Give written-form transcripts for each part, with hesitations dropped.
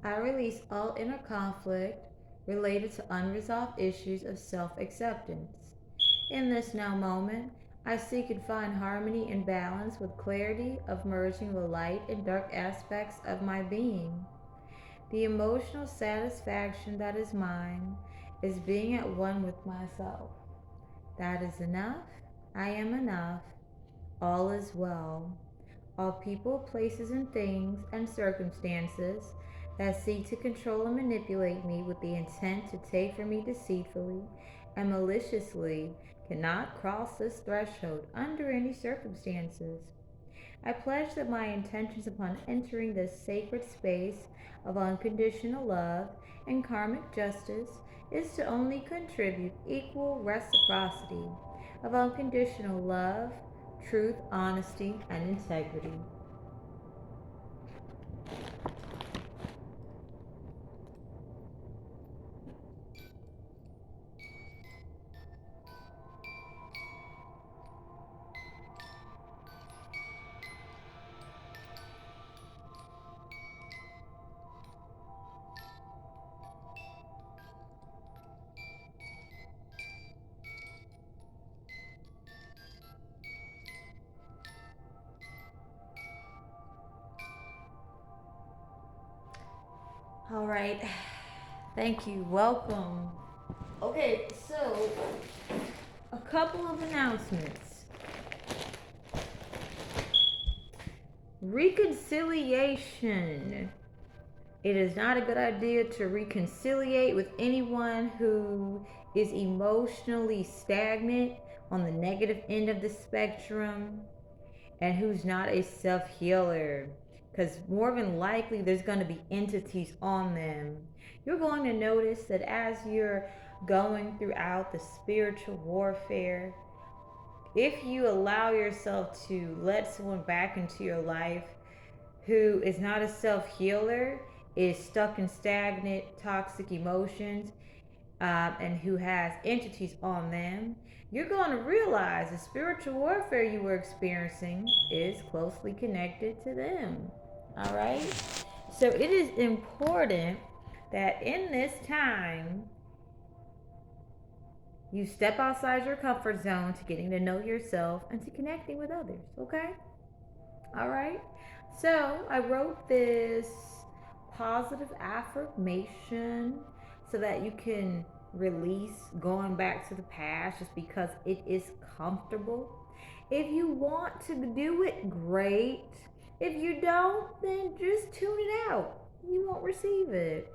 I release all inner conflict related to unresolved issues of self-acceptance. In this now moment, I seek and find harmony and balance with clarity of merging the light and dark aspects of my being. The emotional satisfaction that is mine is being at one with myself. That is enough. I am enough. All is well. All people, places, and things and circumstances that seek to control and manipulate me with the intent to take from me deceitfully and maliciously cannot cross this threshold under any circumstances. I pledge that my intentions upon entering this sacred space of unconditional love and karmic justice is to only contribute equal reciprocity of unconditional love, truth, honesty, and integrity. All right. Thank you. Welcome. Okay, so a couple of announcements. Reconciliation. It is not a good idea to reconciliate with anyone who is emotionally stagnant on the negative end of the spectrum and who's not a self healer. Because more than likely, there's going to be entities on them. You're going to notice that as you're going throughout the spiritual warfare, if you allow yourself to let someone back into your life who is not a self healer, is stuck in stagnant, toxic emotions, and who has entities on them, you're going to realize the spiritual warfare you were experiencing is closely connected to them. All right? So it is important that in this time, you step outside your comfort zone to getting to know yourself and to connecting with others. Okay? All right? So I wrote this positive affirmation so that you can release going back to the past just because it is comfortable. If you want to do it, great. If you don't, then just tune it out. You won't receive it.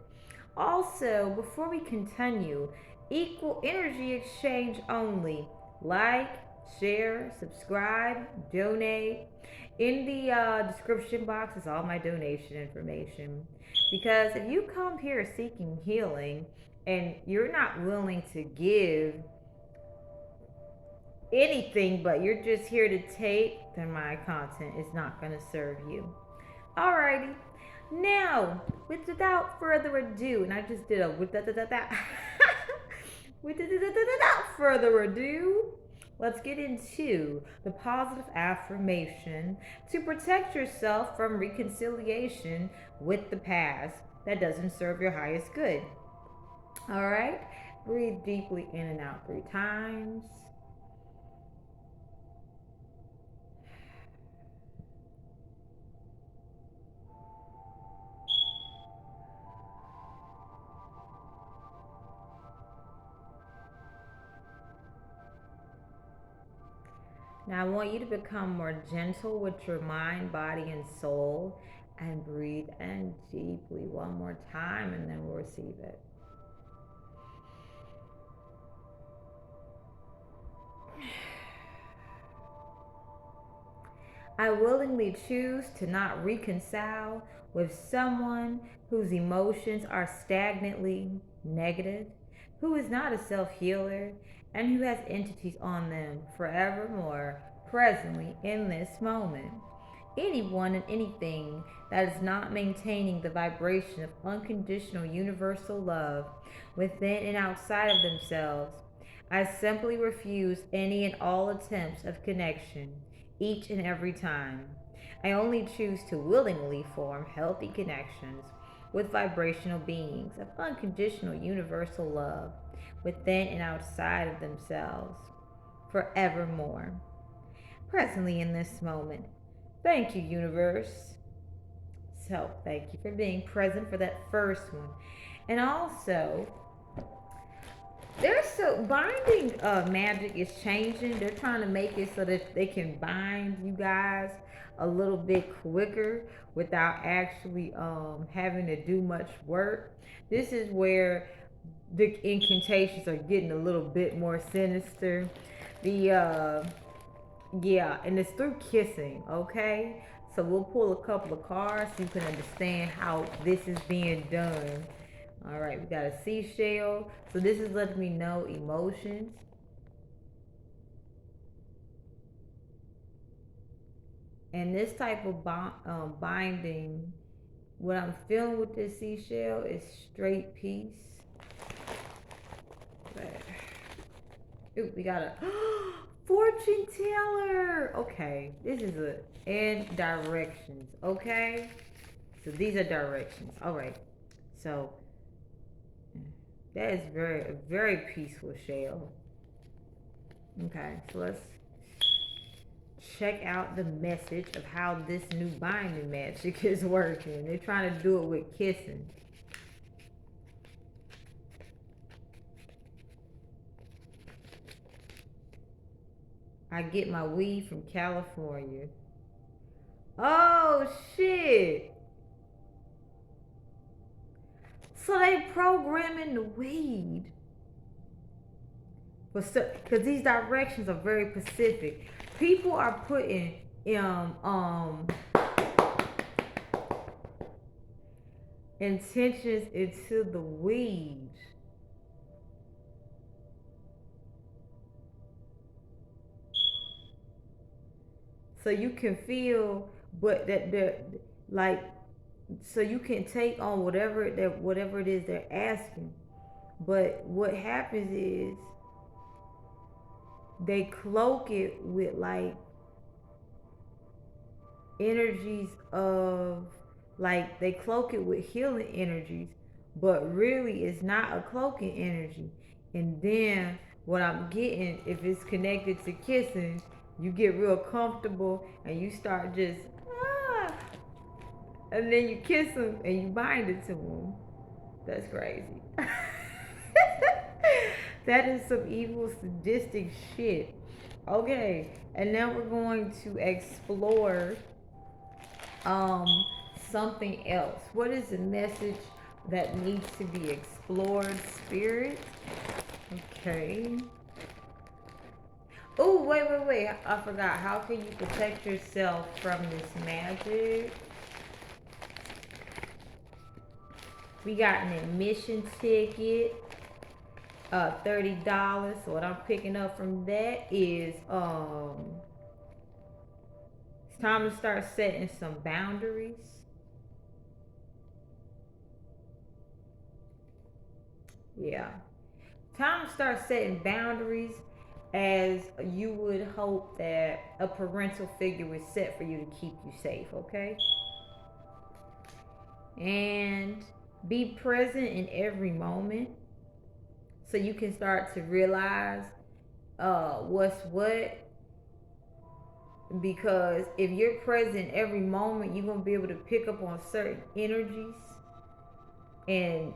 Also, before we continue, equal energy exchange only. Like, share, subscribe, donate. In the description box is all my donation information. Because if you come here seeking healing and you're not willing to give anything but you're just here to take, then my content is not going to serve you. Alrighty. Now, without further ado, and I just did a without further ado, let's get into the positive affirmation to protect yourself from reconciliation with the past that doesn't serve your highest good. All right? Breathe deeply in and out 3 times. Now, I want you to become more gentle with your mind, body, and soul, and breathe in deeply one more time, and then we'll receive it. I willingly choose to not reconcile with someone whose emotions are stagnantly negative, who is not a self healer, and who has entities on them forevermore, presently in this moment. Anyone and anything that is not maintaining the vibration of unconditional universal love within and outside of themselves. I simply refuse any and all attempts of connection each and every time. I only choose to willingly form healthy connections with vibrational beings of unconditional universal love within and outside of themselves forevermore. Presently in this moment. Thank you, universe. So, thank you for being present for that first one. And also, there's so binding magic is changing. They're trying to make it so that they can bind you guys a little bit quicker without actually having to do much work. This is where the incantations are getting a little bit more sinister. The yeah, and it's through kissing, okay? So we'll pull a couple of cards so you can understand how this is being done. All right, we got a seashell. So this is letting me know emotions. And this type of binding, what I'm feeling with this seashell is straight peace. Ooh, we got a fortune teller. Okay, this is a and directions. Okay, so these are directions. All right, so that is a very peaceful shell. Okay, so let's check out the message of how this new binding magic is working. They're trying to do it with kissing. I get my weed from California. Oh shit! So they programming the weed. Because these directions are very specific. People are putting intentions into the weed. So you can feel, but that they're like, so you can take on whatever it is they're asking. But what happens is they cloak it with like energies of, like they cloak it with healing energies, but really it's not a cloaking energy. And then what I'm getting, if it's connected to kissing, you get real comfortable and you start just and then you kiss them and you bind it to them. That's crazy. That is some evil sadistic shit. Okay, and now we're going to explore something else. What is the message that needs to be explored, spirit? Okay. Oh, wait. I forgot. How can you protect yourself from this magic? We got an admission ticket, $30. So what I'm picking up from that is it's time to start setting some boundaries. Yeah. Time to start setting boundaries as you would hope that a parental figure was set for you to keep you safe, okay? And be present in every moment so you can start to realize what's what. Because if you're present every moment, you're going to be able to pick up on certain energies, and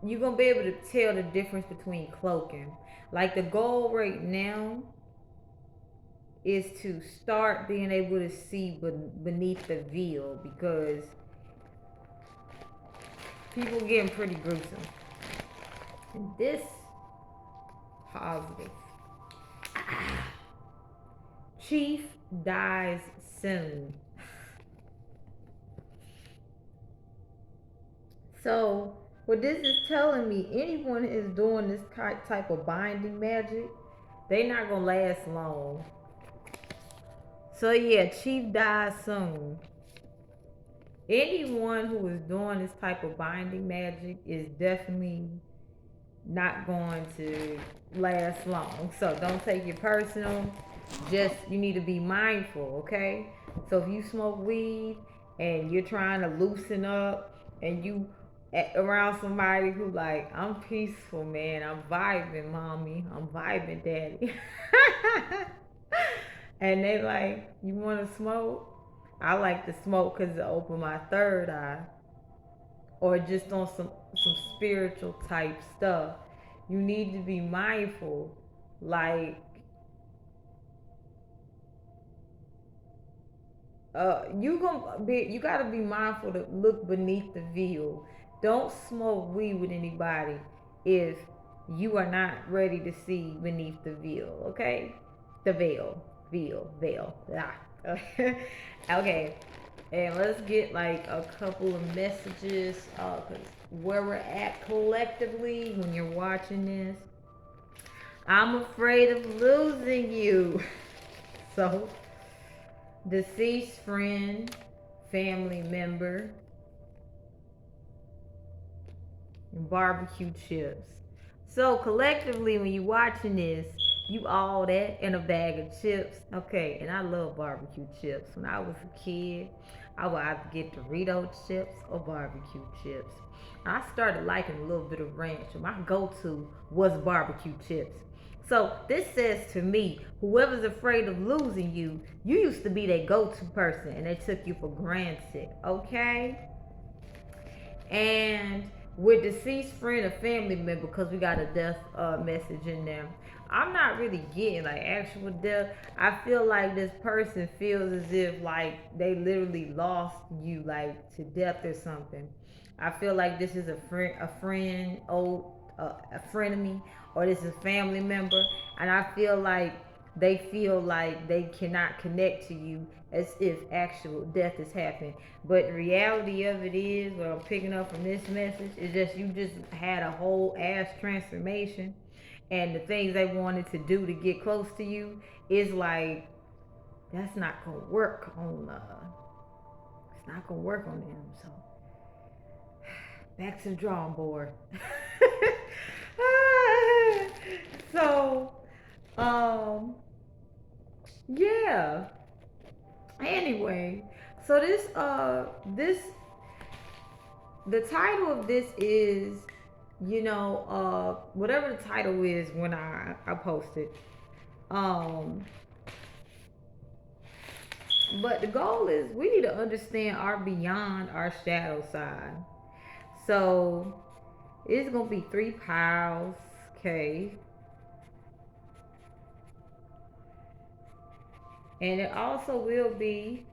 you're going to be able to tell the difference between cloaking. Like the goal right now is to start being able to see beneath the veil, because people are getting pretty gruesome. And this positive. Chief dies soon. So what this is telling me, anyone is doing this type of binding magic, they not gonna last long. So yeah, Chief dies soon. Anyone who is doing this type of binding magic is definitely not going to last long. So don't take it personal. Just, you need to be mindful, okay? So if you smoke weed and you're trying to loosen up and you around somebody who like, I'm peaceful, man. I'm vibing, mommy. I'm vibing, daddy. And they like, you want to smoke? I like to smoke because it open my third eye, or just on some spiritual type stuff. You need to be mindful, like you gotta be mindful to look beneath the veil. Don't smoke weed with anybody if you are not ready to see beneath the veil. Okay, the veil. Ah. Okay, and let's get like a couple of messages. Cause where we're at collectively when you're watching this, I'm afraid of losing you. So deceased friend, family member, and barbecue chips. So collectively, when you watching this, you all that in a bag of chips. Okay, and I love barbecue chips. When I was a kid, I would either get Dorito chips or barbecue chips. I started liking a little bit of ranch, and my go-to was barbecue chips. So this says to me, whoever's afraid of losing you, you used to be their go-to person, and they took you for granted. Okay, and with deceased friend or family member, because we got a death message in there. I'm not really getting like actual death. I feel like this person feels as if like they literally lost you like to death or something. I feel like this is a frenemy, or this is a family member, and I feel like they cannot connect to you as if actual death is happening. But the reality of it is, what I'm picking up from this message is just you just had a whole ass transformation, and the things they wanted to do to get close to you is like that's not gonna work on. It's not gonna work on them. So back to the drawing board. So, yeah. Anyway, so this the title of this is, whatever the title is when I post it. But the goal is we need to understand our beyond our shadow side. So it's gonna be 3 piles, okay. And it also will be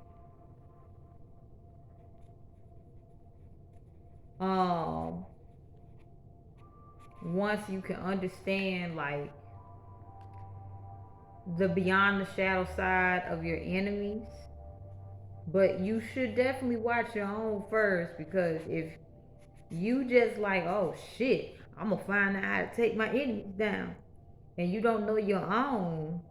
once you can understand like the beyond the shadow side of your enemies. But you should definitely watch your own first, because if you just like, oh shit, I'm gonna find out how to take my enemies down, and you don't know your own,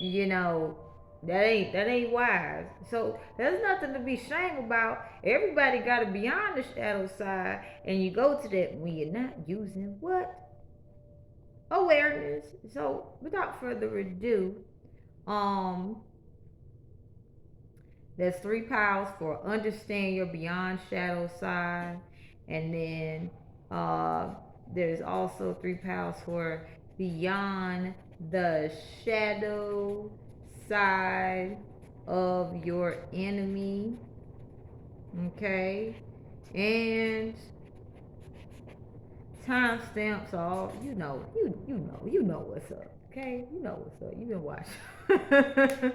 you know, that ain't wise. So there's nothing to be ashamed about. Everybody got a beyond the shadow side, and you go to that when you're not using what? Awareness. So without further ado, um there's 3 piles for understand your beyond shadow side, and then there's also 3 piles for beyond the shadow side of your enemy. Okay, and timestamps all you know what's up. Okay, you know what's up. You've been watching.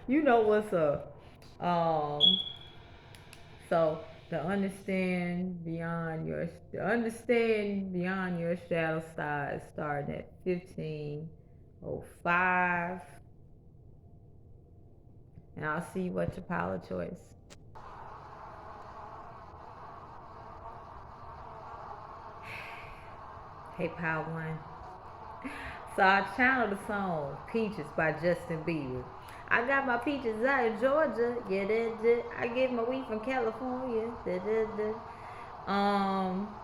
You know what's up. Um, so understand beyond your shadow side starting at 15:05, and I'll see what your pile of choice. Hey, pile one. So I channeled the song "Peaches" by Justin Bieber. I got my peaches out of Georgia. Yeah, that. I get my weed from California. Um,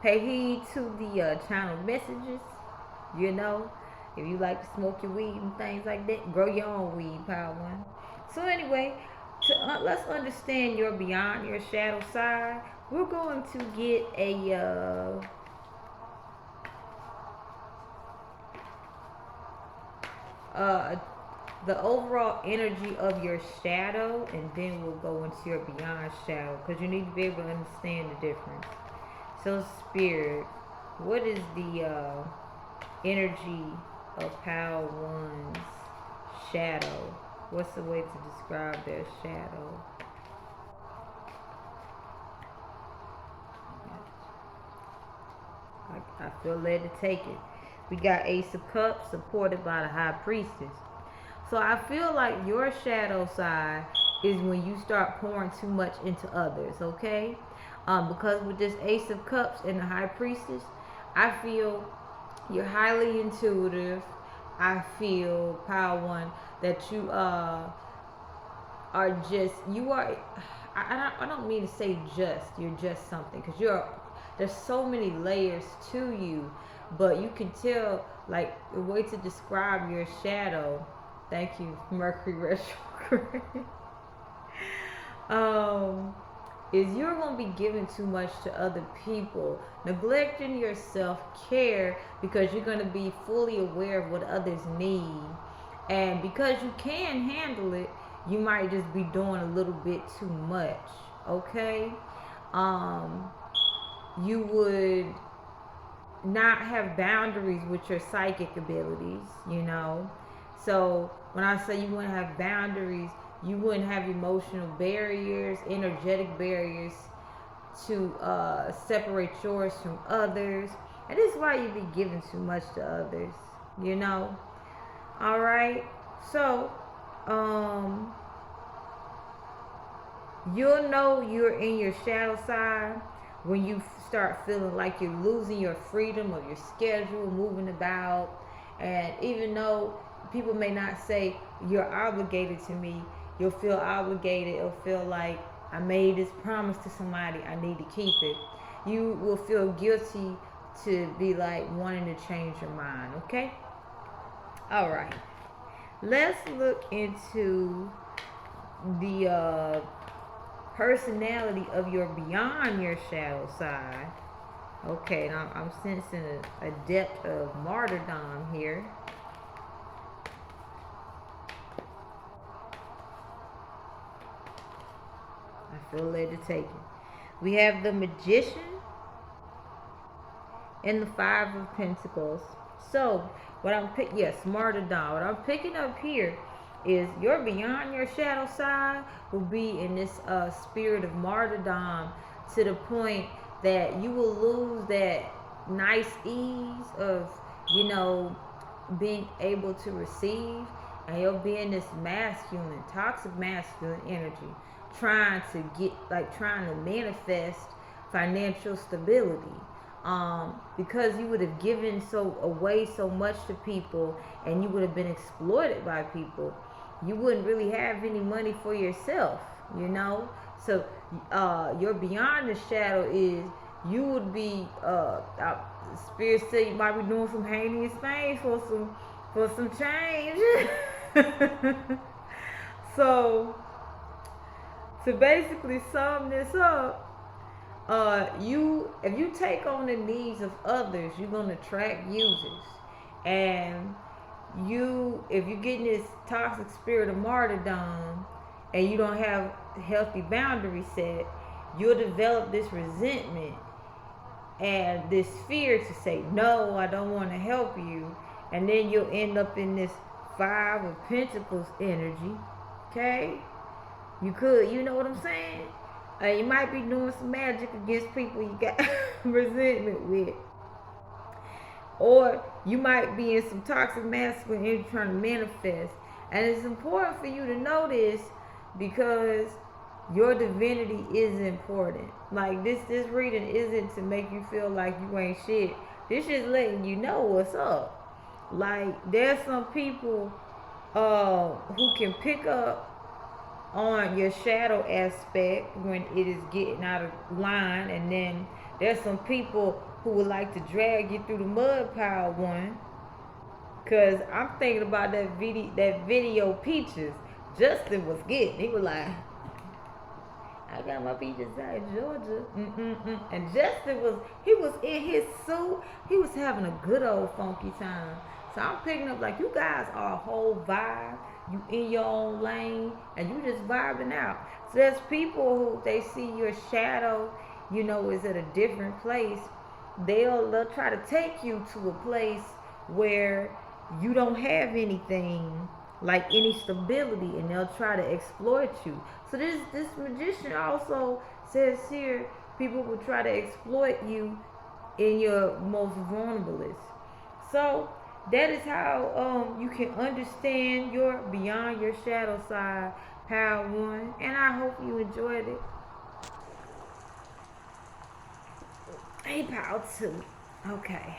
Pay heed to the channel messages. You know, if you like to smoke your weed and things like that, grow your own weed, Power One. So anyway, let's understand your beyond your shadow side. We're going to get the overall energy of your shadow, and then we'll go into your beyond shadow, because you need to be able to understand the difference. So spirit, what is the energy of Pile 1's shadow? What's the way to describe their shadow? I feel led to take it. We got Ace of Cups supported by the High Priestess. So I feel like your shadow side is when you start pouring too much into others, okay? Because with this Ace of Cups and the High Priestess, I feel you're highly intuitive. I feel, Pile 1, that you are just, you are, I don't mean to say just, you're just something, because there's so many layers to you, but you can tell, like, the way to describe your shadow. Thank you, Mercury retrograde. Is you're going to be giving too much to other people, neglecting your self-care, because you're going to be fully aware of what others need. And because you can handle it, you might just be doing a little bit too much, okay? You would not have boundaries with your psychic abilities, you know? So when I say you wouldn't have boundaries, you wouldn't have emotional barriers, energetic barriers to separate yours from others. And this is why you be giving too much to others, you know? All right? So, you'll know you're in your shadow side when you start feeling like you're losing your freedom of your schedule, moving about. And even though people may not say you're obligated to me, you'll feel obligated. You'll feel like I made this promise to somebody, I need to keep it. You will feel guilty to be like wanting to change your mind, okay? All right. Let's look into the personality of your beyond your shadow side. Okay, now I'm sensing a depth of martyrdom here. I feel led to take it. We have the Magician and the Five of Pentacles. So what I'm picking, yes, martyrdom. What I'm picking up here is your beyond your shadow side will be in this spirit of martyrdom, to the point that you will lose that nice ease of, you know, being able to receive, and you'll be in this masculine, toxic masculine energy, trying to manifest financial stability. Because you would have given away so much to people, and you would have been exploited by people, you wouldn't really have any money for yourself, you know? So your beyond the shadow is you would be Spirit said you might be doing some heinous things for some change. So to basically sum this up, if you take on the needs of others, you're gonna attract users. And if you're getting this toxic spirit of martyrdom and you don't have healthy boundaries set, you'll develop this resentment and this fear to say, no, I don't want to help you. And then you'll end up in this Five of Pentacles energy. Okay? You know what I'm saying? You might be doing some magic against people you got resentment with. Or you might be in some toxic masculine energy trying to manifest. And it's important for you to know this, because your divinity is important. Like this reading isn't to make you feel like you ain't shit. This is letting you know what's up. Like there's some people who can pick up on your shadow aspect when it is getting out of line, and then there's some people who would like to drag you through the mud, Pile 1. Cause I'm thinking about that video Peaches Justin was getting. He was like, I got my beaches out in Georgia. And Justin was in his suit. He was having a good old funky time. So I'm picking up like you guys are a whole vibe. You in your own lane and you just vibing out. So there's people who they see your shadow, is at a different place. They'll try to take you to a place where you don't have anything like any stability, and they'll try to exploit you. So this magician also says here people will try to exploit you in your most vulnerablest. So that is how you can understand your beyond your shadow side, power one, and I hope you enjoyed it. Hey, power two. Okay.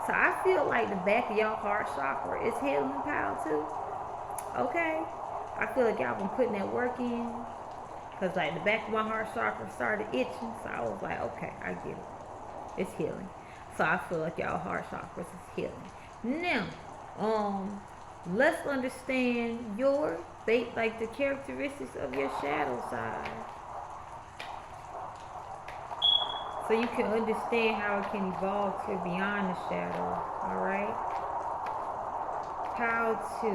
So I feel like the back of your heart chakra is healing, power two. Okay. I feel like y'all been putting that work in. Because like the back of my heart chakra started itching. So I was like, okay, I get it. It's healing. So I feel like y'all heart chakras is healing. Now, let's understand your like the characteristics of your shadow side. So you can understand how it can evolve to beyond the shadow. Alright? How to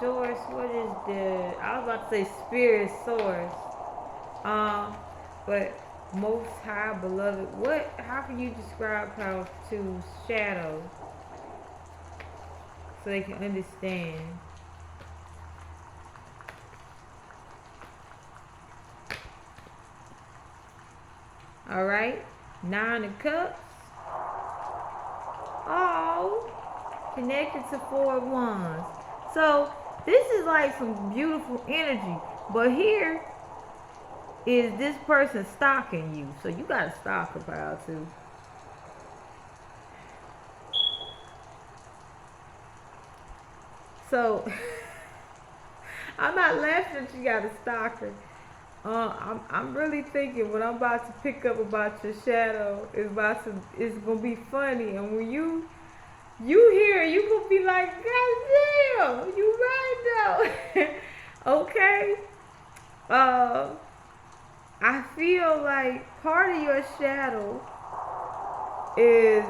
source, what is I was about to say spirit source. But most high beloved, how can you describe how to shadow? So they can understand. Alright? 9 of Cups. Oh, connected to 4 of Wands. So this is like some beautiful energy. But here is this person stalking you. So you got to stalk about too. So I'm not laughing that you got a stalker. I'm really thinking what I'm about to pick up about your shadow is gonna be funny, and when you hear it, you gonna be like, God damn, you right though. Okay. I feel like part of your shadow is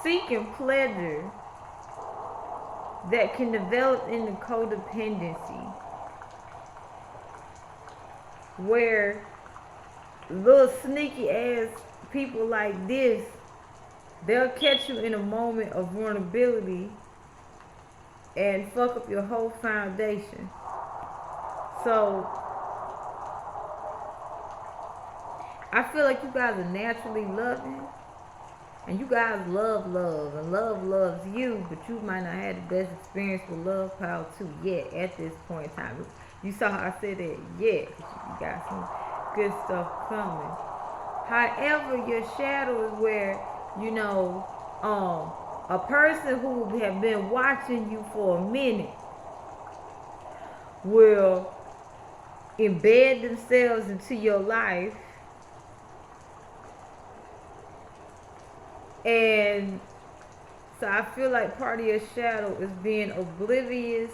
seeking pleasure that can develop into codependency, where little sneaky ass people like this, they'll catch you in a moment of vulnerability and fuck up your whole foundation. So I feel like you guys are naturally loving, and you guys love and love loves you, but you might not have the best experience with love power too yet at this point in time. You saw how I said that yet. You got some good stuff coming. However, your shadow is where, a person who have been watching you for a minute will embed themselves into your life, and so I feel like part of your shadow is being oblivious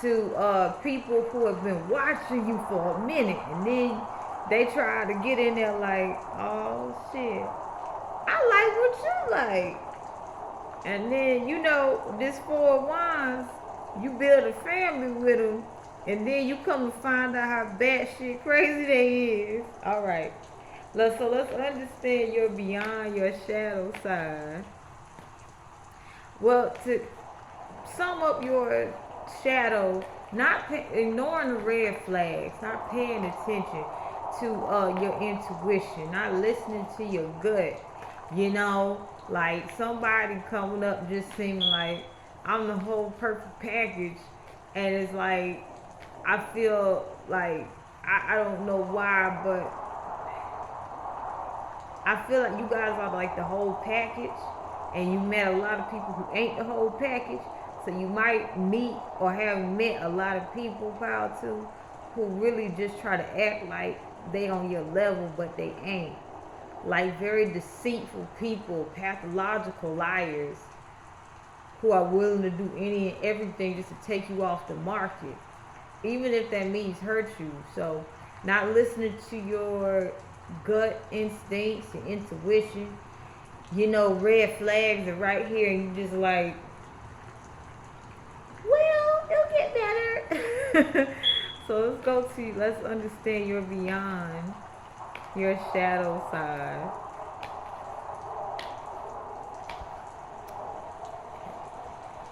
to people who have been watching you for a minute, and then they try to get in there like, oh shit, I like what you like. And then, this 4 of Wands, you build a family with them, and then you come to find out how batshit crazy they is. Alright. So let's understand your beyond your shadow side. Well, to sum up your shadow, ignoring the red flags, not paying attention to your intuition, not listening to your gut. Like somebody coming up just seeming like I'm the whole perfect package, and it's like I feel like I don't know why, but I feel like you guys are like the whole package, and you met a lot of people who ain't the whole package. So you might meet or have met a lot of people, power too, who really just try to act like they on your level, but they ain't. Like very deceitful people, pathological liars, who are willing to do any and everything just to take you off the market. even if that means hurt you. So, not listening to your gut instincts and intuition. Red flags are right here, and you just like, well, it'll get better. So let's understand your beyond, your shadow side.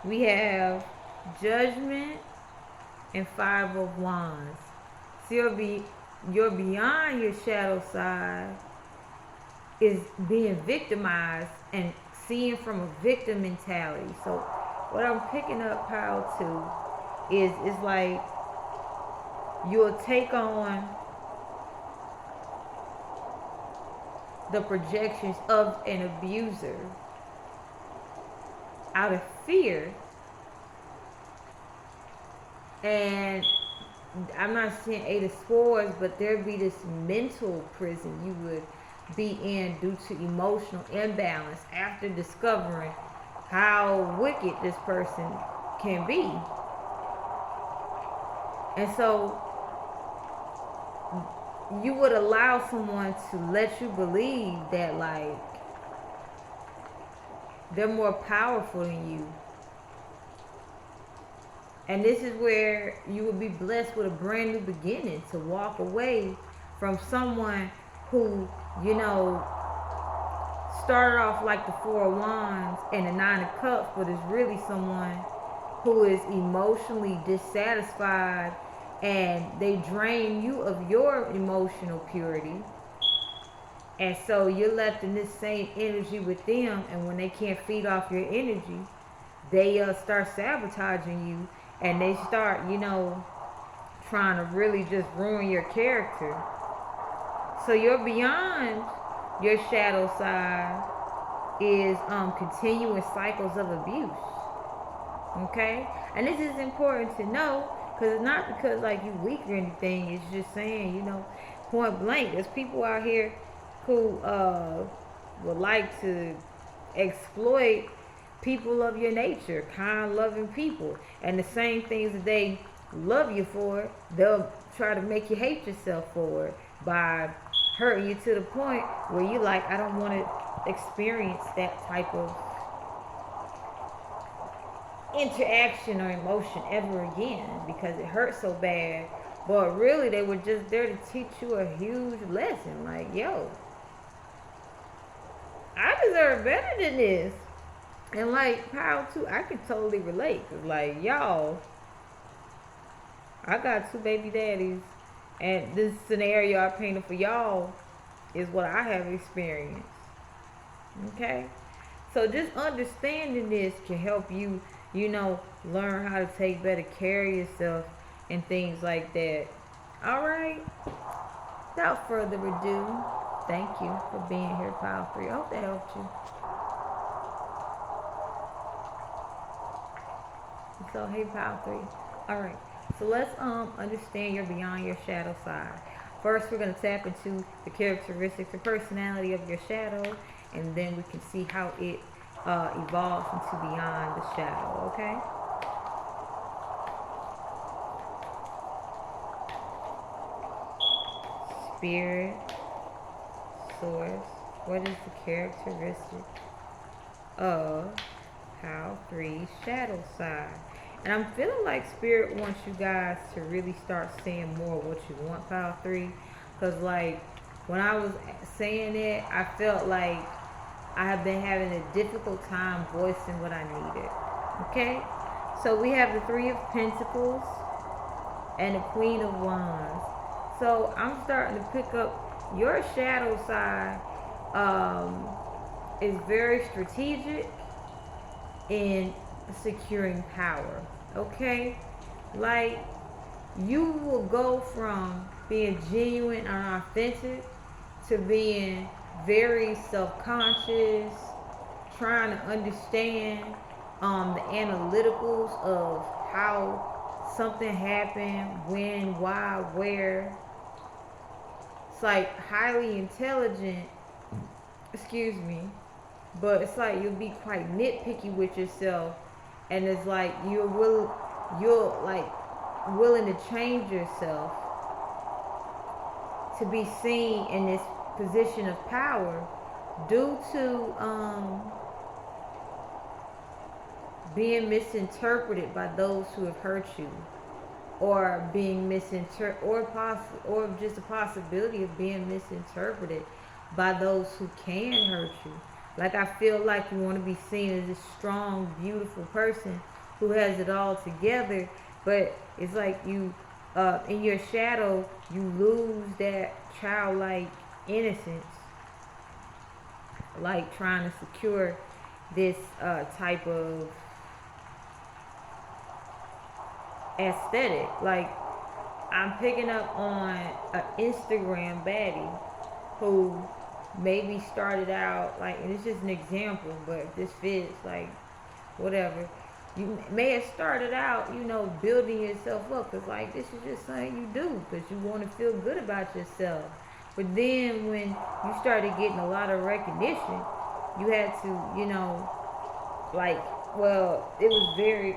We have Judgment and Five of Wands. So you're beyond your shadow side is being victimized and seeing from a victim mentality. So what I'm picking up how to is like you'll take on the projections of an abuser out of fear. And I'm not saying Eight of Swords, but there'd be this mental prison you would be in due to emotional imbalance after discovering how wicked this person can be. And so you would allow someone to let you believe that, like, they're more powerful than you. And this is where you will be blessed with a brand new beginning, to walk away from someone who, started off like the Four of Wands and the Nine of Cups, but is really someone who is emotionally dissatisfied, and they drain you of your emotional purity. And so you're left in this same energy with them, and when they can't feed off your energy, they start sabotaging you, and they start, trying to really just ruin your character. So you're beyond your shadow side is continuous cycles of abuse. Okay? And this is important to know, because it's not because like you weak or anything. It's just saying, point blank, there's people out here who would like to exploit people of your nature, kind, loving people. And the same things that they love you for, they'll try to make you hate yourself for it by hurting you to the point where you like, I don't want to experience that type of interaction or emotion ever again because it hurts so bad. But really, they were just there to teach you a huge lesson. Like, yo, I deserve better than this. And like, how too, I can totally relate. Cause like, y'all, I got 2 baby daddies, and this scenario I painted for y'all is what I have experienced. Okay? So just understanding this can help you, learn how to take better care of yourself and things like that. Alright? Without further ado, thank you for being here, Pile 3. I hope that helped you. So, hey, Pile 3. Alright. So let's understand your beyond your shadow side. First, we're going to tap into the characteristics and personality of your shadow, and then we can see how it evolves into beyond the shadow, okay? Spirit, source, what is the characteristic of Pile 3 shadow side? And I'm feeling like Spirit wants you guys to really start saying more what you want, Pile 3. Because, like, when I was saying it, I felt like I have been having a difficult time voicing what I needed. Okay? So we have the Three of Pentacles and the Queen of Wands. So I'm starting to pick up your shadow side is very strategic in securing power. Okay? Like, you will go from being genuine and authentic to being very self-conscious, trying to understand the analyticals of how something happened, when, why, where. It's like highly intelligent, but it's like you'll be quite nitpicky with yourself, and it's like you'll like willing to change yourself to be seen in this position of power due to being misinterpreted by those who have hurt you, or being misinterpreted, or just a possibility of being misinterpreted by those who can hurt you. Like, I feel like you want to be seen as this strong, beautiful person who has it all together, but it's like you, in your shadow, you lose that childlike innocence, like trying to secure this type of aesthetic. Like, I'm picking up on an Instagram baddie who maybe started out, like, and it's just an example, but if this fits, like, whatever. You may have started out, building yourself up, because, like, this is just something you do because you want to feel good about yourself. But then when you started getting a lot of recognition, you had to, like, well, it was very,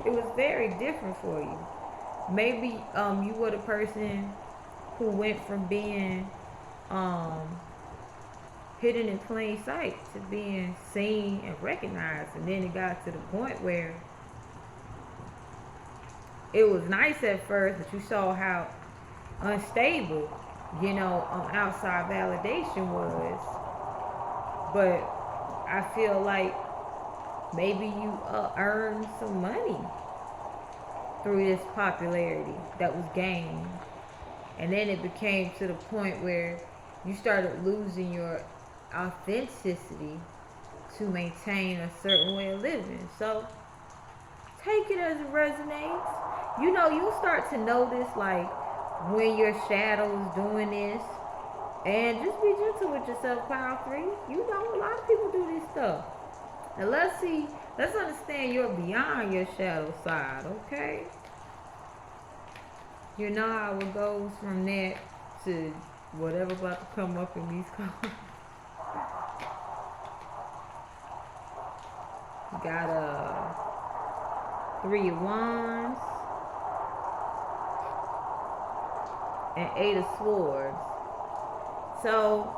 it was very different for you. Maybe you were the person who went from being hidden in plain sight to being seen and recognized, and then it got to the point where it was nice at first, but you saw how unstable, outside validation was. But I feel like maybe you earned some money through this popularity that was gained, and then it became to the point where you started losing your authenticity to maintain a certain way of living. So take it as it resonates. You'll start to notice, like, when your shadow is doing this, and just be gentle with yourself, Pile 3. A lot of people do this stuff. And let's understand you're beyond your shadow side, okay? You know how it goes from that to whatever about to come up in these cards. You got a 3 of Wands and 8 of Swords. So,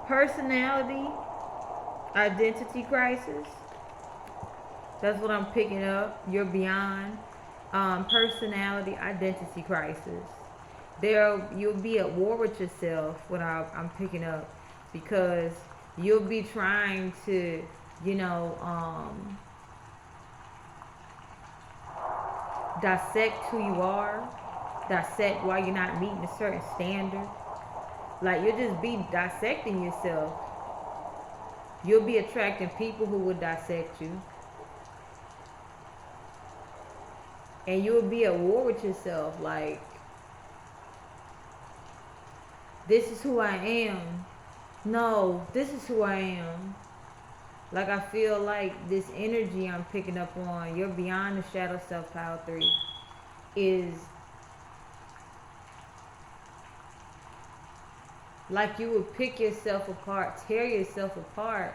personality, identity crisis. That's what I'm picking up. You're beyond personality, identity crisis. You'll be at war with yourself. What I'm picking up, because you'll be trying to, dissect who you are, dissect why you're not meeting a certain standard. Like, you'll just be dissecting yourself. You'll be attracting people who will dissect you. And you'll be at war with yourself. Like, this is who I am. No, this is who I am. Like, I feel like this energy I'm picking up on, you're beyond the shadow self, Pile 3, is like you would pick yourself apart, tear yourself apart,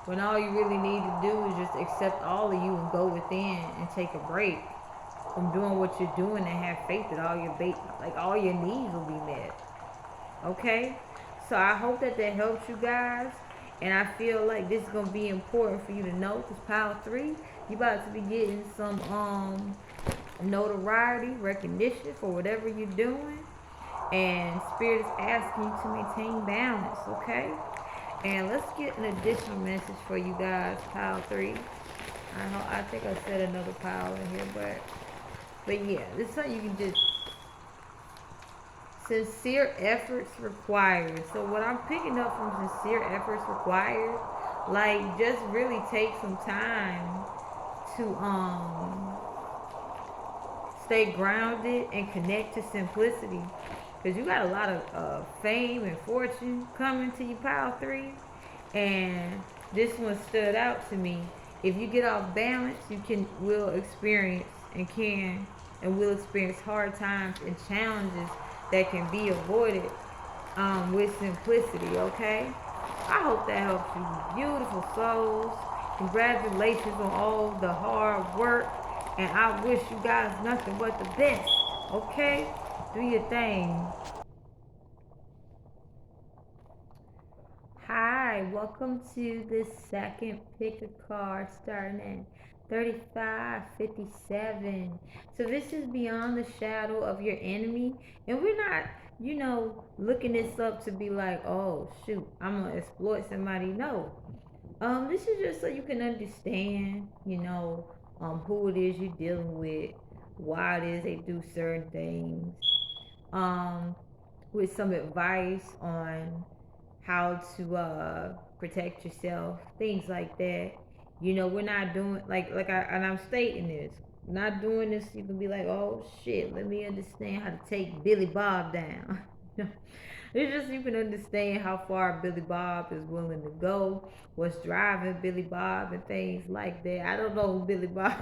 when all you really need to do is just accept all of you and go within and take a break from doing what you're doing, and have faith that all your needs will be met. Okay? So I hope that helps you guys. And I feel like this is going to be important for you to know, because Pile 3, you about to be getting some notoriety, recognition for whatever you're doing. And Spirit is asking you to maintain balance, okay? And let's get an additional message for you guys, Pile 3. I think I said another pile in here, but yeah, this is something you can just... Sincere efforts required. So what I'm picking up from sincere efforts required, like, just really take some time to stay grounded and connect to simplicity, because you got a lot of fame and fortune coming to you, Pile 3, and this one stood out to me. If you get off balance, you will experience hard times and challenges that can be avoided with simplicity, okay? I hope that helps you, beautiful souls. Congratulations on all the hard work, and I wish you guys nothing but the best. Okay? Do your thing. Hi, welcome to the second pick a card starting at 3557. So this is beyond the shadow of your enemy, and we're not, looking this up to be like, oh shoot, I'm gonna exploit somebody. No. This is just so you can understand, who it is you're dealing with, why it is they do certain things. Um, with some advice on how to protect yourself, things like that. We're not doing and I'm stating this. Not doing this, you can be like, oh shit, let me understand how to take Billy Bob down. It's just you can understand how far Billy Bob is willing to go, what's driving Billy Bob, and things like that. I don't know who Billy Bob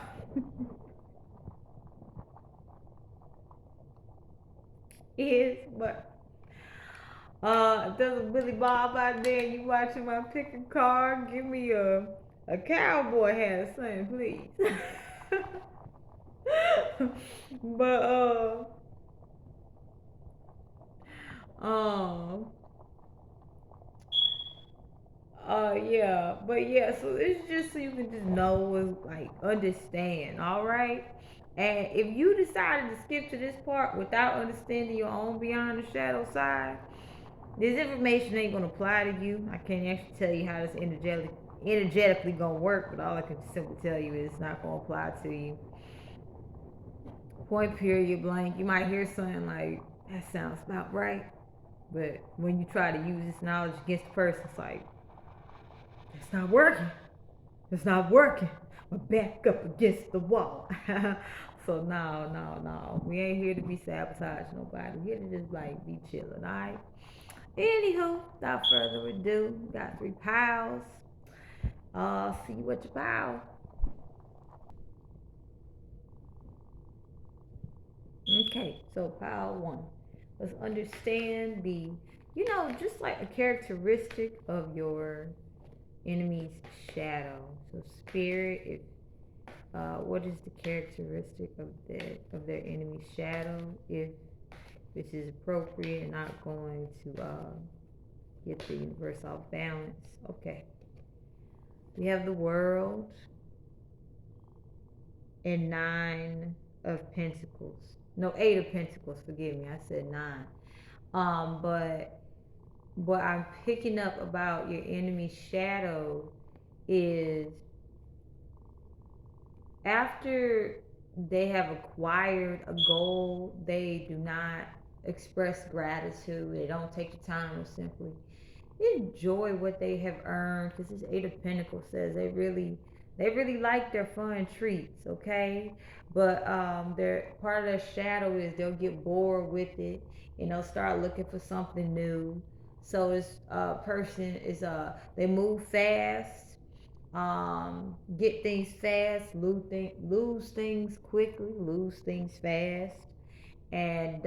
is, but if there's a Billy Bob out there and you watching my pick a card, give me a cowboy hat or something, please. But um yeah, but yeah, so it's just so you can just know and like understand, all right? And if you decided to skip to this part without understanding your own beyond the shadow side, this information ain't gonna apply to you. I can't actually tell you how this energetically gonna work, but all I can simply tell you is it's not gonna apply to you. Point period blank. You might hear something like that sounds about right, but when you try to use this knowledge against the person, it's like it's not working. It's not working. My back up against the wall. So no, no, no. We ain't here to be sabotaging nobody. We're here to just like be chilling, alright? Anywho, without further ado, we got 3 piles. See what you pile. Okay, so pile one. Let's understand just like a characteristic of your enemy's shadow. So spirit, what is the characteristic of their enemy's shadow? If this is appropriate and not going to get the universe off balance. Okay. We have the world and 9 of Pentacles. No, 8 of Pentacles. Forgive me, I said 9. But what I'm picking up about your enemy's shadow is after they have acquired a goal, they do not express gratitude. They don't take the time to simply enjoy what they have earned, because this 8 of Pentacles says they really like their fun treats, okay? But their part of their shadow is they'll get bored with it and they'll start looking for something new. So this person is they move fast, get things fast, lose things quickly, lose things fast, and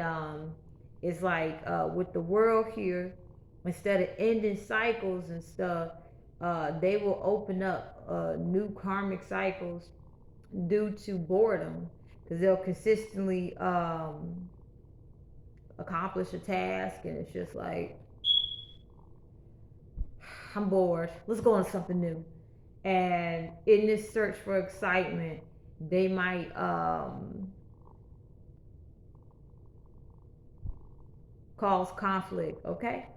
it's like with the world here, instead of ending cycles and stuff, they will open up new karmic cycles due to boredom, because they'll consistently accomplish a task, and it's just like, I'm bored. Let's go on something new. And in this search for excitement, they might cause conflict. Okay.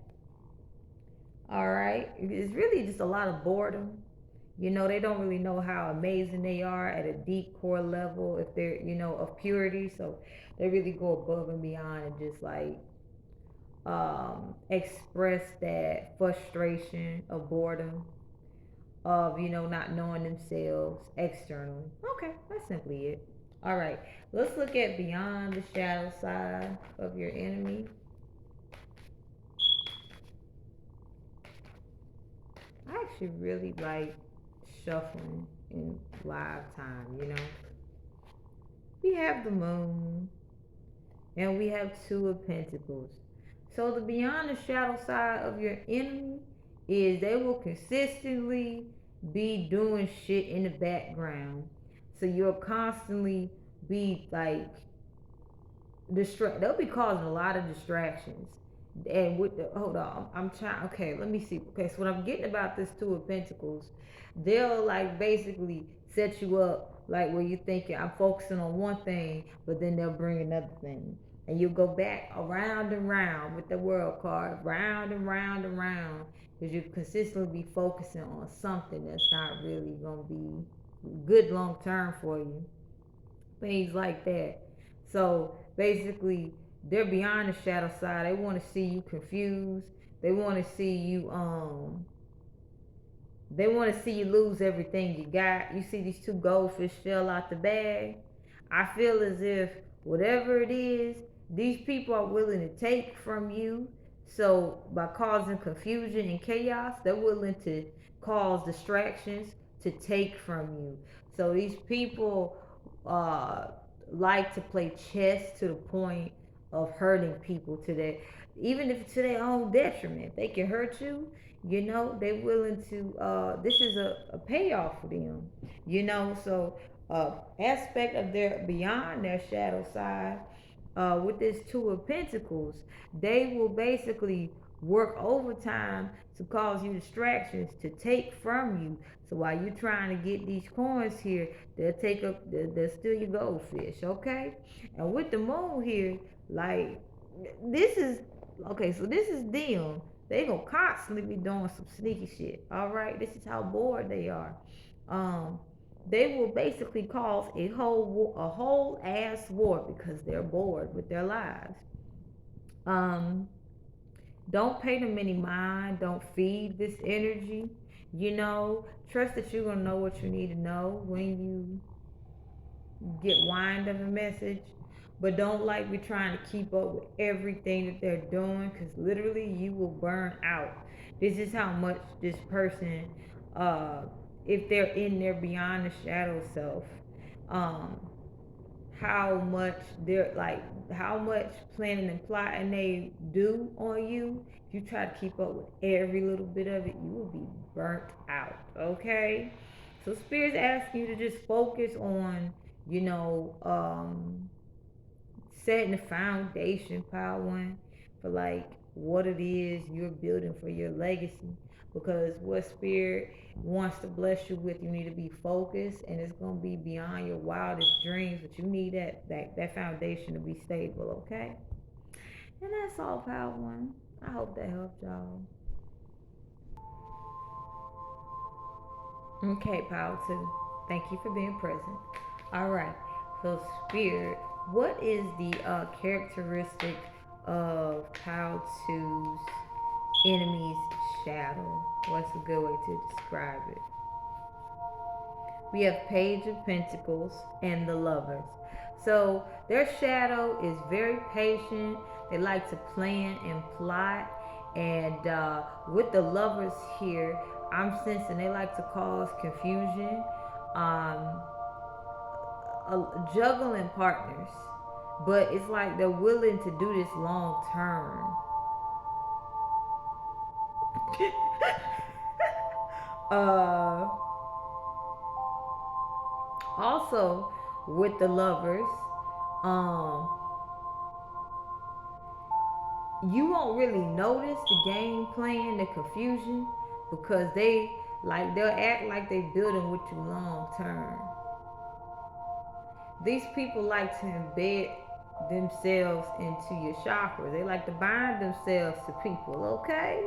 All right. It's really just a lot of boredom. They don't really know how amazing they are at a deep core level if they're, of purity. So they really go above and beyond and just like express that frustration of boredom, of, not knowing themselves externally. Okay, that's simply it. All right, let's look at beyond the shadow side of your enemy. I actually really like shuffling in live time. We have the moon and we have 2 of Pentacles. So the beyond the shadow side of your enemy is they will consistently be doing shit in the background. So you'll constantly be like they'll be causing a lot of distractions. And with the hold on, I'm trying. Okay, let me see. Okay, so what I'm getting about this Two of Pentacles, they'll like basically set you up like where you thinking I'm focusing on one thing, but then they'll bring another thing, and you go back around and round with the World card, round and round and round, because you consistently be focusing on something that's not really gonna be good long term for you, things like that. So basically, they're beyond the shadow side. They want to see you confused. They want to see you they want to see you lose everything you got. You see these two goldfish fell out the bag. I feel as if whatever it is, these people are willing to take from you. So by causing confusion and chaos, they're willing to cause distractions to take from you. So these people uh, like to play chess to the point of hurting people today, even if to their own detriment. They can hurt you, you know, they willing to this is a payoff for them, you know. So aspect of their beyond their shadow side, with this Two of Pentacles, they will basically work overtime to cause you distractions to take from you. So while you're trying to get these coins here, they'll take up, they'll steal your goldfish, okay? And with the moon here, like, this is, okay, so this is them. They gonna constantly be doing some sneaky shit, all right? This is how bored they are. Um, they will basically cause a whole ass war because they're bored with their lives. Um, don't pay them any mind. Don't feed this energy. You know, trust that you're gonna know what you need to know when you get wind of a message. But don't like be trying to keep up with everything that they're doing, because literally you will burn out. This is how much this person, uh, if they're in their beyond the shadow self, um, how much they're like, how much planning and plotting they do on you. If you try to keep up with every little bit of it, you will be burnt out. Okay, so spirit's asking you to just focus on, you know, setting the foundation, power one, for like what it is you're building for your legacy. Because what spirit wants to bless you with, you need to be focused, and it's gonna be beyond your wildest dreams. But you need that foundation to be stable, okay? And that's all, power one. I hope that helped y'all. Okay, power two. Thank you for being present. All right. So, spirit, what is the characteristic of power two's enemy's shadow? What's a good way to describe it? We have Page of Pentacles and the Lovers. So their shadow is very patient. They like to plan and plot. And with the Lovers here, I'm sensing they like to cause confusion, um, juggling partners. But it's like they're willing to do this long term. uh, Also, with the Lovers, um, you won't really notice the game plan, the confusion, because they'll act like they building with you long term. These people like to embed themselves into your chakras. They like to bind themselves to people, okay?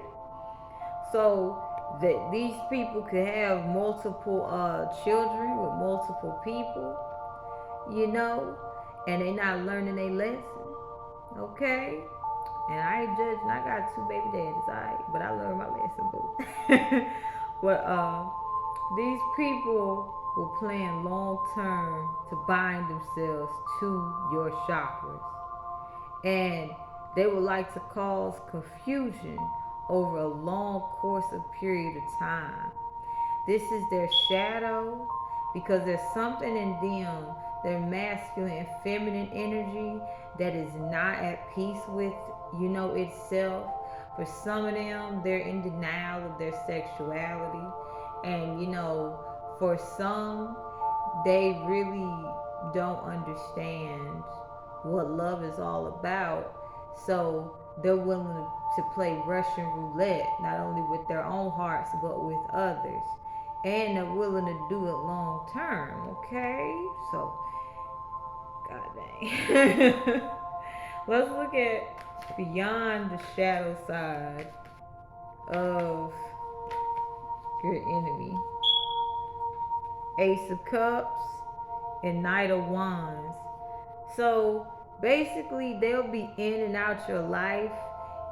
So that these people could have multiple children with multiple people, you know, and they not learning a lesson, okay? And I ain't judging. I got two baby daddies, alright, but I learned my lesson, boo. But these people will plan long term to bind themselves to your chakras, and they would like to cause confusion over a long course of period of time. This is their shadow, because there's something in them, their masculine and feminine energy, that is not at peace with, you know, itself. For some of them, they're in denial of their sexuality. And for some, they really don't understand what love is all about. So they're willing to play Russian roulette, not only with their own hearts, but with others. And they're willing to do it long term, okay? So, god dang. Let's look at beyond the shadow side of your enemy. Ace of Cups and Knight of Wands. So basically, they'll be in and out your life,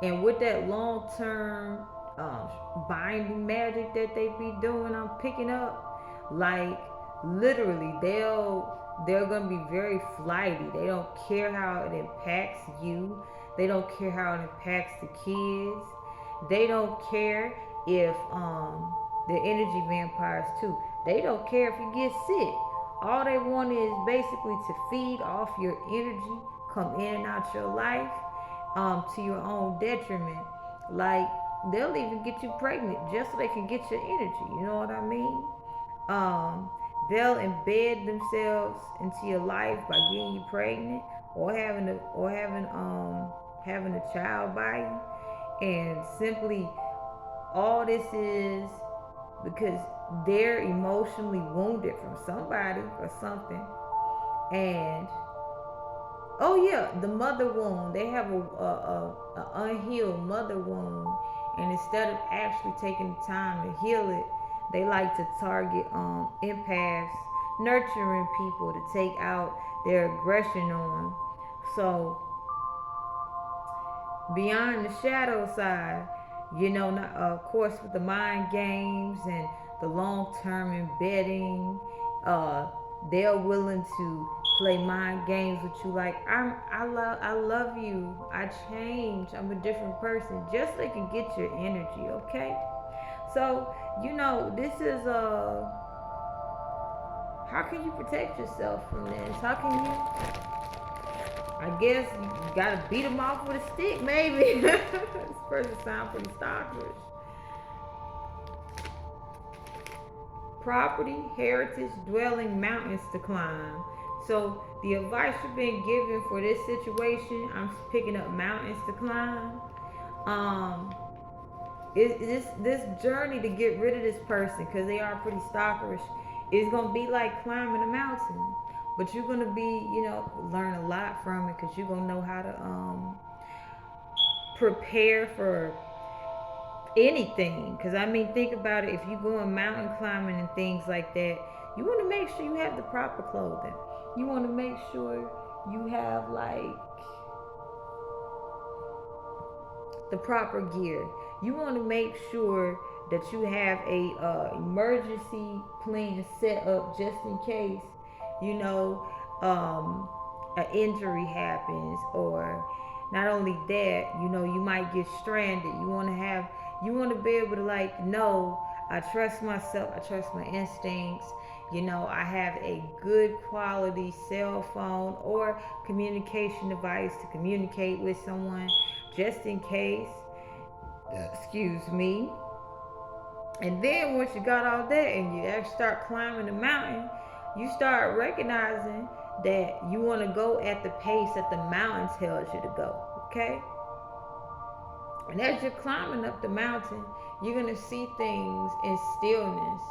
and with that long term um, binding magic that they be doing, I'm picking up, like literally, they're gonna be very flighty. They don't care how it impacts you. They don't care how it impacts the kids. They don't care if the energy vampires too. They don't care if you get sick. All they want is basically to feed off your energy, come in and out your life, to your own detriment. Like they'll even get you pregnant just so they can get your energy. You know what I mean? Um, they'll embed themselves into your life by getting you pregnant or having a child by you, and simply all this is because they're emotionally wounded from somebody or something. And oh yeah, the mother wound. They have a unhealed mother wound, and instead of actually taking the time to heal it, they like to target empaths, nurturing people to take out their aggression on. So beyond the shadow side, not, of course, with the mind games and the long term embedding, uh, they're willing to play mind games with you. Like I love you. I changed. I'm a different person, just so they can get your energy. Okay, so this is how can you protect yourself from this? How can you? I guess you gotta beat them off with a stick, maybe. This person sounds pretty stalkerish. Property, heritage, dwelling, mountains to climb. So the advice you've been given for this situation, I'm picking up mountains to climb. Um, this journey to get rid of this person, because they are pretty stalkerish, is gonna be like climbing a mountain. But you're gonna be, learn a lot from it, because you're gonna know how to prepare for anything. Because I mean, think about it. If you go on mountain climbing and things like that, you want to make sure you have the proper clothing. You want to make sure you have like the proper gear. You want to make sure that you have a emergency plan set up just in case you know an injury happens, or not only that, you might get stranded. You want to be able to, like, no, I trust myself, I trust my instincts. I have a good quality cell phone or communication device to communicate with someone just in case. Excuse me. And then once you got all that and you actually start climbing the mountain, you start recognizing that you want to go at the pace that the mountain tells you to go. Okay? And as you're climbing up the mountain, you're going to see things in stillness.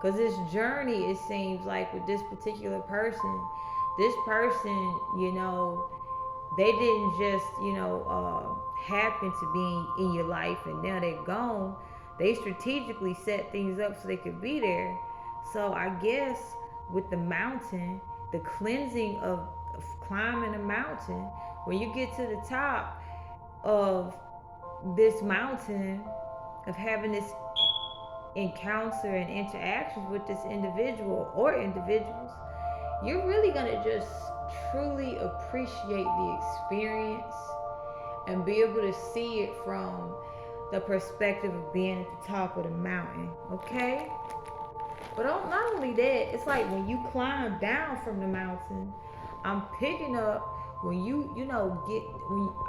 Because this journey, it seems like, with this particular person, they didn't just, happen to be in your life and now they're gone. They strategically set things up so they could be there. So I guess with the mountain, the cleansing of climbing a mountain, when you get to the top of this mountain, of having this encounter and interactions with this individual or individuals, you're really gonna just truly appreciate the experience and be able to see it from the perspective of being at the top of the mountain. Okay? But not only that, it's like when you climb down from the mountain, I'm picking up when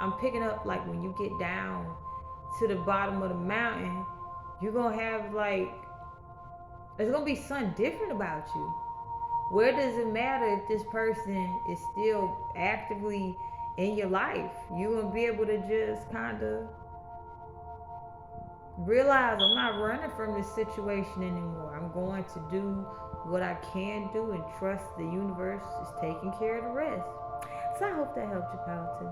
I'm picking up, like, when you get down to the bottom of the mountain, you're gonna have like There's gonna be something different about you. Where does it matter if this person is still actively in your life? You gonna be able to just kind of realize I'm not running from this situation anymore. I'm going to do what I can do and trust the universe is taking care of the rest. So I hope that helped you, Paladin.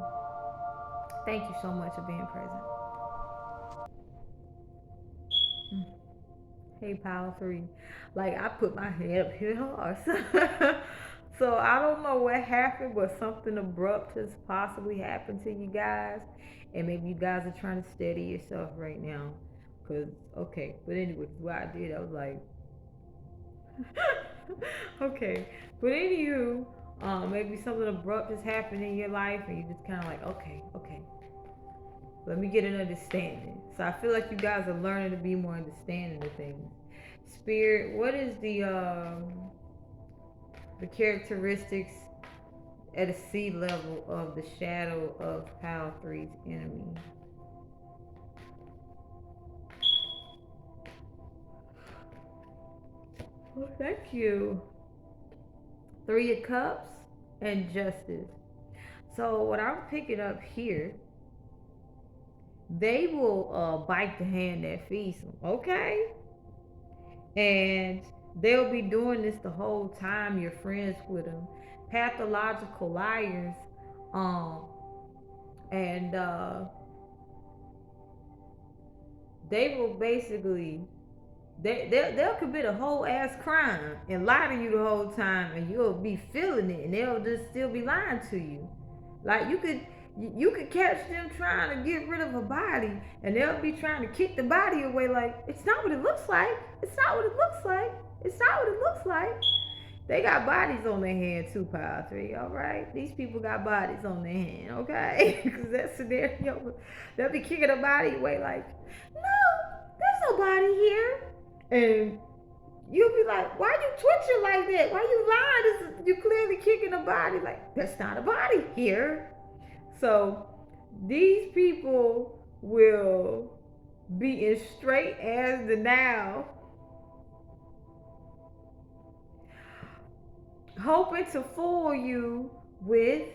Thank you so much for being present. Hey, Power 3. Like, I put my head up here hard. So I don't know what happened, but something abrupt has possibly happened to you guys. And maybe you guys are trying to steady yourself right now. Because, okay. But anyway, what I did, I was like, okay. But anywho, maybe something abrupt has happened in your life and you just kind of like, okay, okay. Let me get an understanding. So I feel like you guys are learning to be more understanding of things. Spirit, what is the characteristics at a sea level of the shadow of Pal 3's enemy? Oh, thank you. 3 of Cups and Justice. So what I'm picking up here, they will bite the hand that feeds them. Okay? And they'll be doing this the whole time you're friends with them. Pathological liars, um, and they will basically they'll commit a whole ass crime and lie to you the whole time, and you'll be feeling it, and they'll just still be lying to you. Like you could catch them trying to get rid of a body, and they'll be trying to kick the body away. Like, it's not what it looks like. It's not what it looks like. It's not what it looks like. They got bodies on their hand too, Power 3. All right, these people got bodies on their hand. Okay, because that scenario, they'll be kicking the body away. Like, no, there's no body here, and you'll be like, why you twitching like that? Why you lying? You clearly kicking a body. Like, that's not a body here. So these people will be in straight as the now, hoping to fool you with,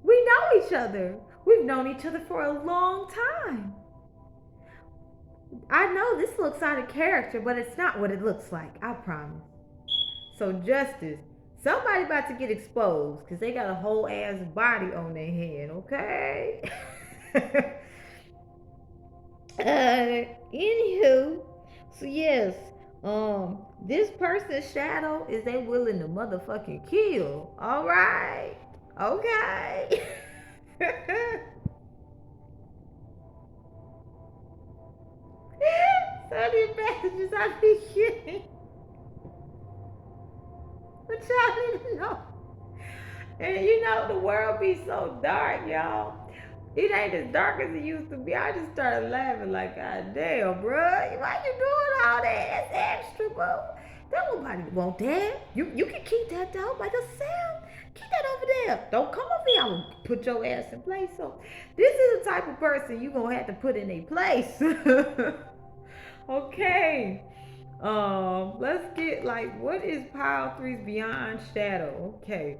we know each other. We've known each other for a long time. I know this looks out of character, but it's not what it looks like, I promise. So Justice, somebody about to get exposed because they got a whole ass body on their hand, okay? Anywho, so yes, this person's shadow is they willing to motherfucking kill. All right, okay. Sorry, messages I be getting, but y'all didn't know. And you know the world be so dark, y'all. It ain't as dark as it used to be. I just started laughing like, God damn, bruh. Why you doing all that? That's extra, bro. That nobody want that. You can keep that though by yourself. Keep that over there. Don't come over here. I'm gonna put your ass in place. So this is the type of person you gonna have to put in a place. Okay. Let's get like, what is Pile 3's Beyond Shadow? Okay.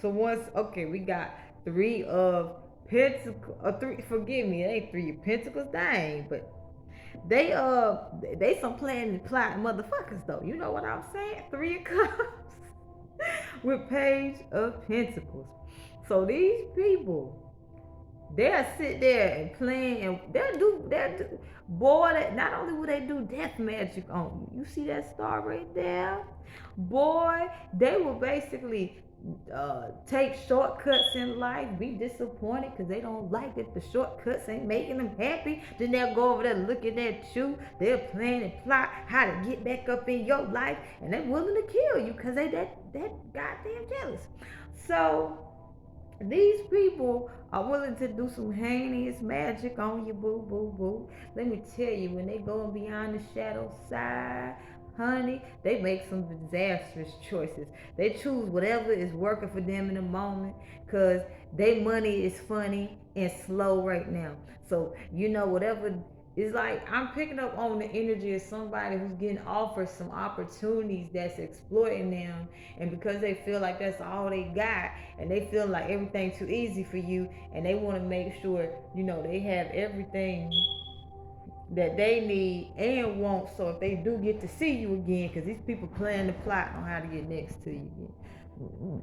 So we got 3 of Pentacles, 3, forgive me, it ain't 3 of Pentacles, dang, but they some planning and plotting motherfuckers though. You know what I'm saying? 3 of Cups with Page of Pentacles. So these people, they'll sit there and plan, and they'll do, boy, that not only will they do death magic on you, you see that star right there? Boy, they will basically take shortcuts in life, be disappointed because they don't like it. The shortcuts ain't making them happy. Then they'll go over there looking at you. They'll plan and plot how to get back up in your life, and they're willing to kill you because they that goddamn jealous. So these people are willing to do some heinous magic on you, boo, boo, boo. Let me tell you, when they go beyond the shadow side, honey, they make some disastrous choices. They choose whatever is working for them in the moment because their money is funny and slow right now. So, you know, whatever It's like I'm picking up on the energy of somebody who's getting offered some opportunities that's exploiting them, and because they feel like that's all they got, and they feel like everything's too easy for you, and they want to make sure they have everything that they need and want. So if they do get to see you again, because these people plan the plot on how to get next to you again.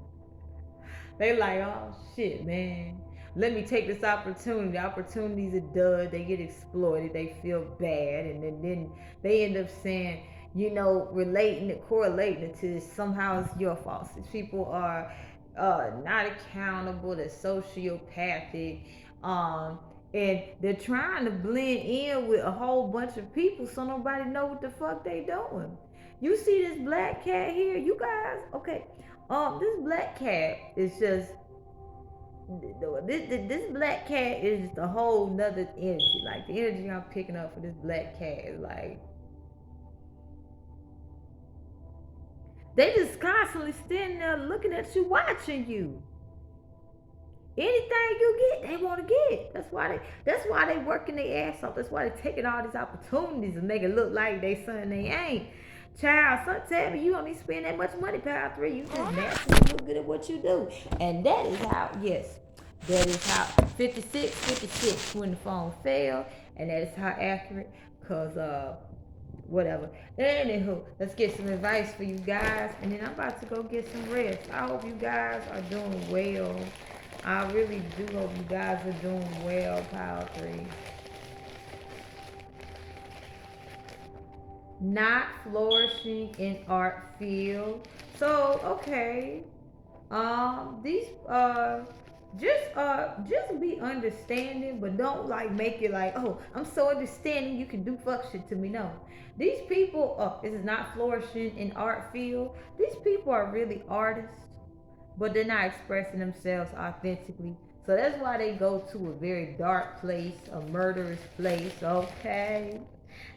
They like, oh shit, man. Let me take this opportunity. Opportunities are dud. They get exploited. They feel bad, and then they end up saying, relating it, correlating it to somehow it's your fault. These people are not accountable. They're sociopathic, um, and they're trying to blend in with a whole bunch of people, so nobody know what the fuck they doing. You see this black cat here, you guys? Okay, this black cat is just this black cat is just a whole nother energy. Like the energy I'm picking up for this black cat is like they just constantly standing there looking at you, watching you. Anything you get, they want to get. That's why they working their ass off. That's why they taking all these opportunities and make it look like they something they ain't. Child, son, tell me you don't need to spend that much money, Power 3. You just naturally look good at what you do. And that is how, yes, that is how 56 when the phone failed. And that is how accurate, because whatever. Anywho, let's get some advice for you guys, and then I'm about to go get some rest. I hope you guys are doing well. I really do hope you guys are doing well, Power 3. Not flourishing in art field. So, okay. These just be understanding, but don't like make it like, oh, I'm so understanding you can do fuck shit to me. No. These people, this is not flourishing in art field. These people are really artists, but they're not expressing themselves authentically. So that's why they go to a very dark place, a murderous place, okay?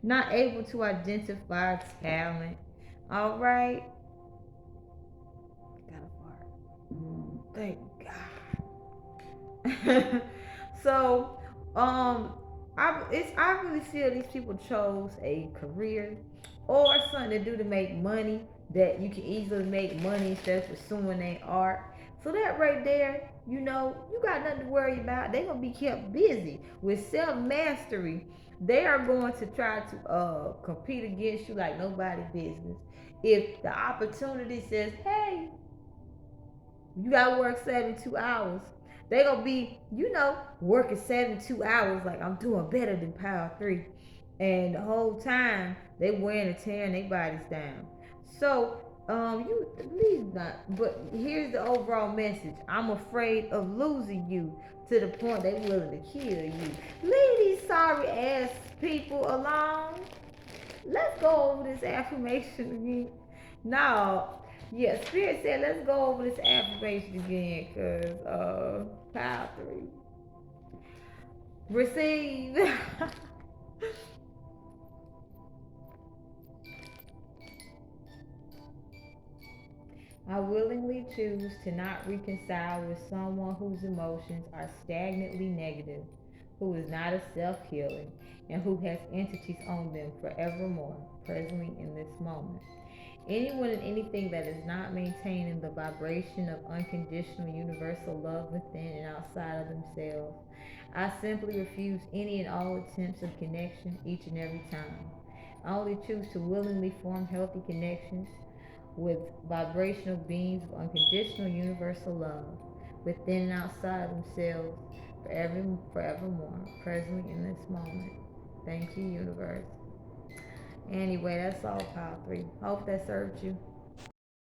Not able to identify talent. All right? Got a fart. Thank God. So, I really feel these people chose a career or something to do to make money, that you can easily make money instead of pursuing their art. So that right there, you got nothing to worry about. They're gonna be kept busy with self mastery. They are going to try to compete against you like nobody business. If the opportunity says, hey, you gotta work 72 hours, they gonna be, working 72 hours like I'm doing better than Power 3. And the whole time they wearing and tearing their bodies down. So, you please not. But here's the overall message. I'm afraid of losing you to the point they willing to kill you. Leave these sorry ass people alone. Let's go over this affirmation again. No, yeah, Spirit said let's go over this affirmation again, cause Power 3. Receive. I willingly choose to not reconcile with someone whose emotions are stagnantly negative, who is not a self-healing, and who has entities on them forevermore, presently in this moment. Anyone and anything that is not maintaining the vibration of unconditional universal love within and outside of themselves, I simply refuse any and all attempts of connection each and every time. I only choose to willingly form healthy connections with vibrational beings of unconditional universal love within and outside of themselves forevermore, presently in this moment. Thank you, universe. Anyway, that's all, Power 3. Hope that served you.